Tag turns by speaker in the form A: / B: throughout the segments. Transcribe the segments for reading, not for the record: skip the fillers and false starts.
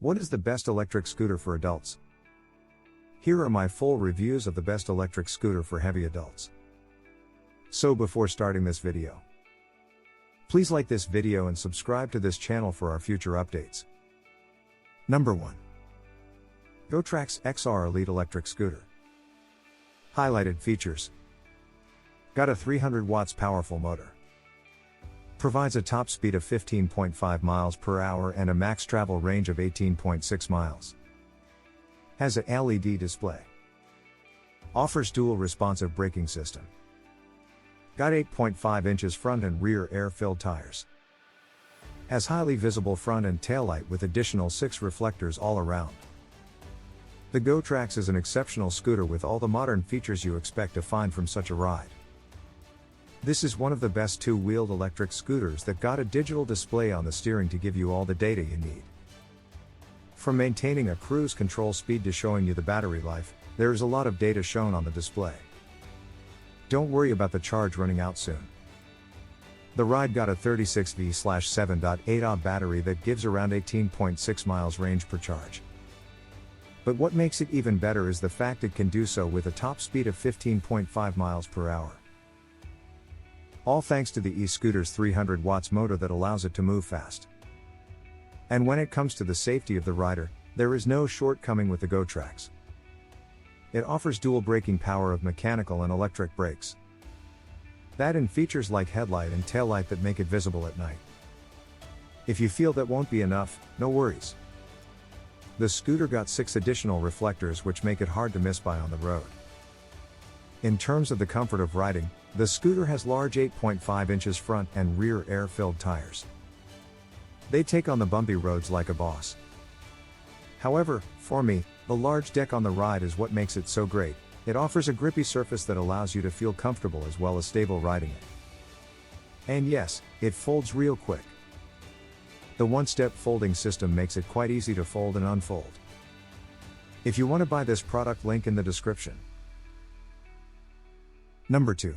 A: What is the best electric scooter for adults? Here are my full reviews of the best electric scooter for heavy adults. So before starting this video, please like this video and subscribe to this channel for our future updates. Number 1. Gotrax XR Elite Electric Scooter. Highlighted features. Got a 300 watts powerful motor. Provides a top speed of 15.5 miles per hour and a max travel range of 18.6 miles. Has a LED display. Offers dual responsive braking system. Got 8.5 inches front and rear air-filled tires. Has highly visible front and taillight with additional 6 reflectors all around. The Gotrax is an exceptional scooter with all the modern features you expect to find from such a ride. This is one of the best two-wheeled electric scooters that got a digital display on the steering to give you all the data you need. From maintaining a cruise control speed to showing you the battery life, there is a lot of data shown on the display. Don't worry about the charge running out soon. The ride got a 36V/7.8 Ah battery that gives around 18.6 miles range per charge. But what makes it even better is the fact it can do so with a top speed of 15.5 miles per hour. All thanks to the e-scooter's 300 watts motor that allows it to move fast. And when it comes to the safety of the rider, there is no shortcoming with the Gotrax. It offers dual braking power of mechanical and electric brakes. That and features like headlight and taillight that make it visible at night. If you feel that won't be enough, no worries. The scooter got 6 additional reflectors which make it hard to miss by on the road. In terms of the comfort of riding, the scooter has large 8.5 inches front and rear air-filled tires. They take on the bumpy roads like a boss. However, for me, the large deck on the ride is what makes it so great. It offers a grippy surface that allows you to feel comfortable as well as stable riding it. And yes, it folds real quick. The one-step folding system makes it quite easy to fold and unfold. If you want to buy this product, link in the description. Number 2.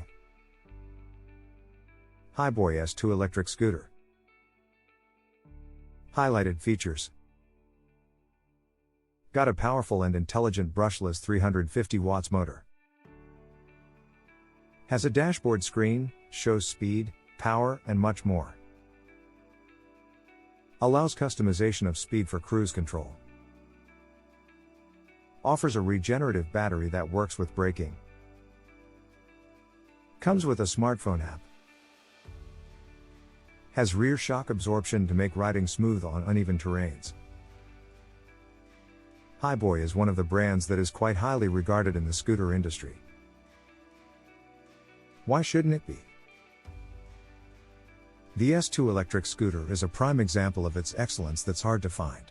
A: Hiboy S2 Electric Scooter. Highlighted features. Got a powerful and intelligent brushless 350 watts motor. Has a dashboard screen, shows speed, power, and much more. Allows customization of speed for cruise control. Offers a regenerative battery that works with braking. Comes with a smartphone app. Has rear shock absorption to make riding smooth on uneven terrains. Highboy is one of the brands that is quite highly regarded in the scooter industry. Why shouldn't it be? The S2 electric scooter is a prime example of its excellence that's hard to find.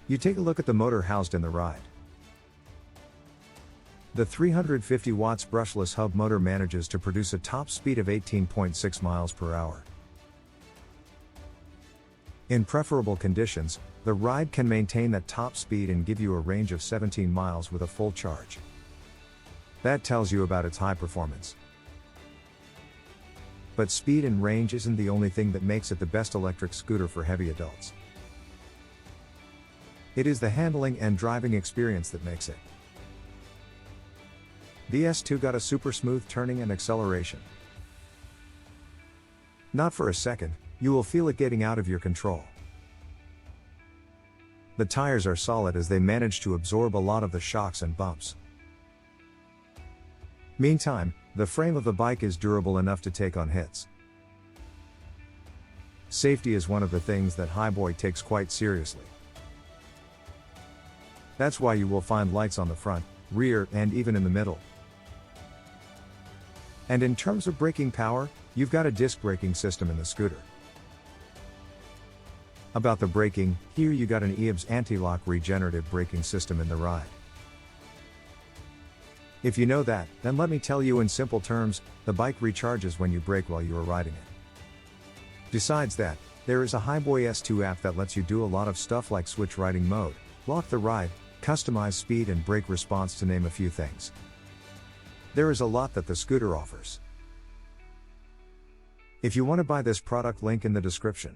A: You take a look at the motor housed in the ride. The 350 watts brushless hub motor manages to produce a top speed of 18.6 miles per hour. In preferable conditions, the ride can maintain that top speed and give you a range of 17 miles with a full charge. That tells you about its high performance. But speed and range isn't the only thing that makes it the best electric scooter for heavy adults. It is the handling and driving experience that makes it. The S2 got a super smooth turning and acceleration. Not for a second, you will feel it getting out of your control. The tires are solid as they manage to absorb a lot of the shocks and bumps. Meantime, the frame of the bike is durable enough to take on hits. Safety is one of the things that Highboy takes quite seriously. That's why you will find lights on the front, rear, and even in the middle. And in terms of braking power, you've got a disc braking system in the scooter. About the braking, here you got an EOBS anti-lock regenerative braking system in the ride. If you know that, then let me tell you in simple terms, the bike recharges when you brake while you are riding it. Besides that, there is a Highboy S2 app that lets you do a lot of stuff like switch riding mode, lock the ride, customize speed and brake response to name a few things. There is a lot that the scooter offers. If you want to buy this product, link in the description.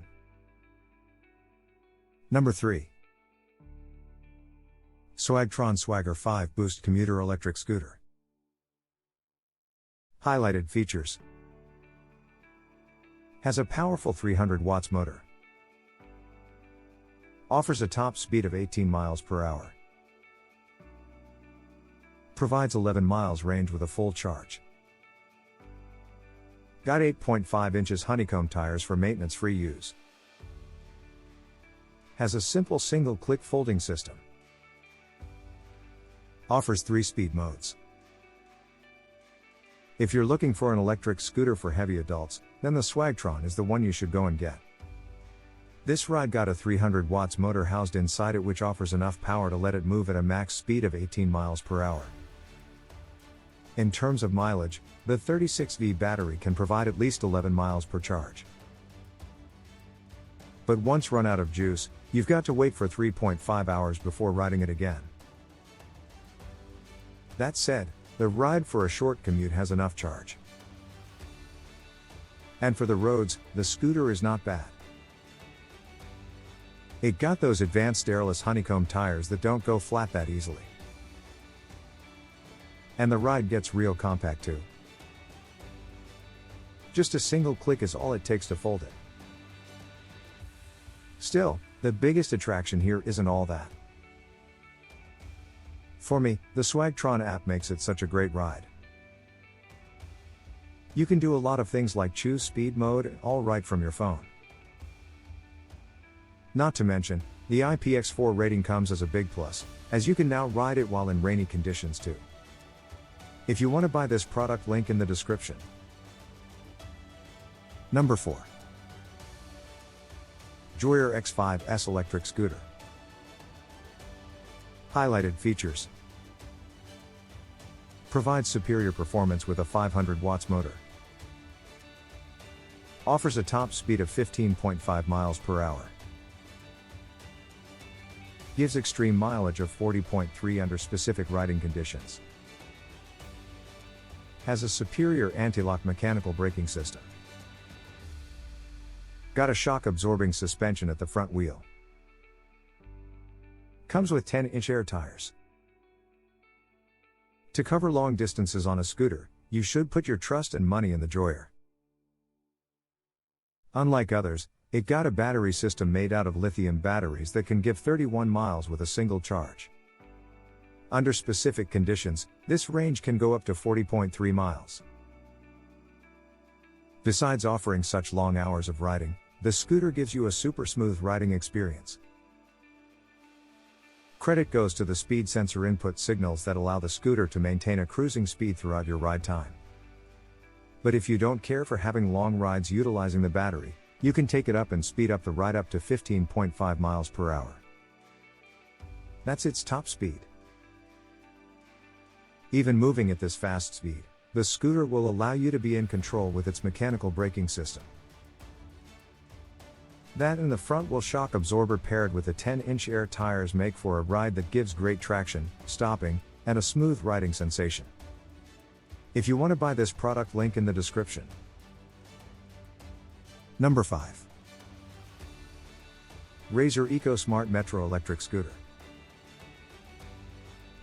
A: Number 3. Swagtron Swagger 5 Boost Commuter Electric Scooter. Highlighted features. Has a powerful 300 watts motor. Offers a top speed of 18 miles per hour. Provides 11 miles range with a full charge. Got 8.5 inches honeycomb tires for maintenance-free use. Has a simple single-click folding system. Offers 3 speed modes. If you're looking for an electric scooter for heavy adults, then the Swagtron is the one you should go and get. This ride got a 300 watts motor housed inside it, which offers enough power to let it move at a max speed of 18 miles per hour. In terms of mileage, the 36V battery can provide at least 11 miles per charge. But once run out of juice, you've got to wait for 3.5 hours before riding it again. That said, the ride for a short commute has enough charge. And for the roads, the scooter is not bad. It got those advanced airless honeycomb tires that don't go flat that easily. And the ride gets real compact too. Just a single click is all it takes to fold it. Still, the biggest attraction here isn't all that. For me, the Swagtron app makes it such a great ride. You can do a lot of things like choose speed mode, all right from your phone. Not to mention, the IPX4 rating comes as a big plus, as you can now ride it while in rainy conditions too. If you want to buy this product, link in the description. Number 4. JOYOR X5S Electric Scooter. Highlighted features. Provides superior performance with a 500 watts motor. Offers a top speed of 15.5 miles per hour. Gives extreme mileage of 40.3 under specific riding conditions. Has a superior anti-lock mechanical braking system. Got a shock-absorbing suspension at the front wheel. Comes with 10-inch Aire tires. To cover long distances on a scooter, you should put your trust and money in the JOYOR. Unlike others, it got a battery system made out of lithium batteries that can give 31 miles with a single charge. Under specific conditions, this range can go up to 40.3 miles. Besides offering such long hours of riding, the scooter gives you a super smooth riding experience. Credit goes to the speed sensor input signals that allow the scooter to maintain a cruising speed throughout your ride time. But if you don't care for having long rides utilizing the battery, you can take it up and speed up the ride up to 15.5 miles per hour. That's its top speed. Even moving at this fast speed, the scooter will allow you to be in control with its mechanical braking system. That and the front wheel shock absorber paired with the 10-inch Aire tires make for a ride that gives great traction, stopping, and a smooth riding sensation. If you want to buy this product, link in the description. Number 5. Aire EcoSmart Metro Electric Scooter.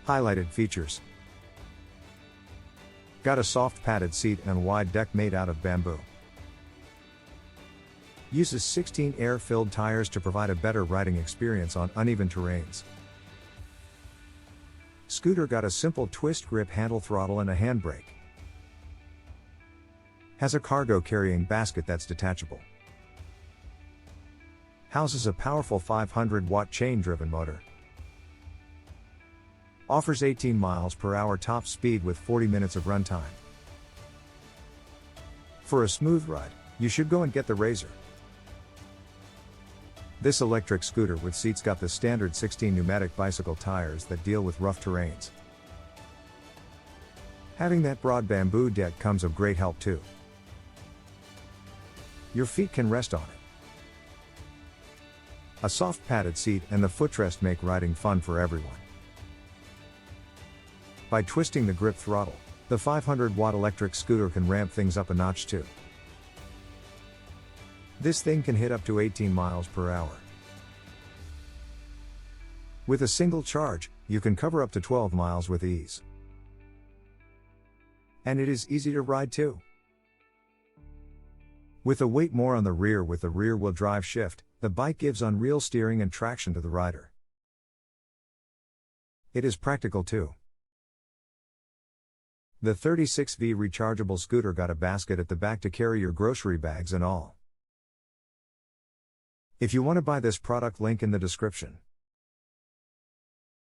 A: Highlighted features. Got a soft padded seat and a wide deck made out of bamboo. Uses 16 air-filled tires to provide a better riding experience on uneven terrains. Scooter got a simple twist grip handle throttle and a handbrake. Has a cargo carrying basket that's detachable. Houses a powerful 500-watt chain-driven motor. Offers 18 miles per hour top speed with 40 minutes of runtime. For a smooth ride, you should go and get the Aire. This electric scooter with seats got the standard 16 pneumatic bicycle tires that deal with rough terrains. Having that broad bamboo deck comes of great help too. Your feet can rest on it. A soft padded seat and the footrest make riding fun for everyone. By twisting the grip throttle, the 500-watt electric scooter can ramp things up a notch too. This thing can hit up to 18 miles per hour. With a single charge, you can cover up to 12 miles with ease. And it is easy to ride too. With the weight more on the rear with the rear-wheel drive shift, the bike gives unreal steering and traction to the rider. It is practical too. The 36V rechargeable scooter got a basket at the back to carry your grocery bags and all. If you want to buy this product, link in the description.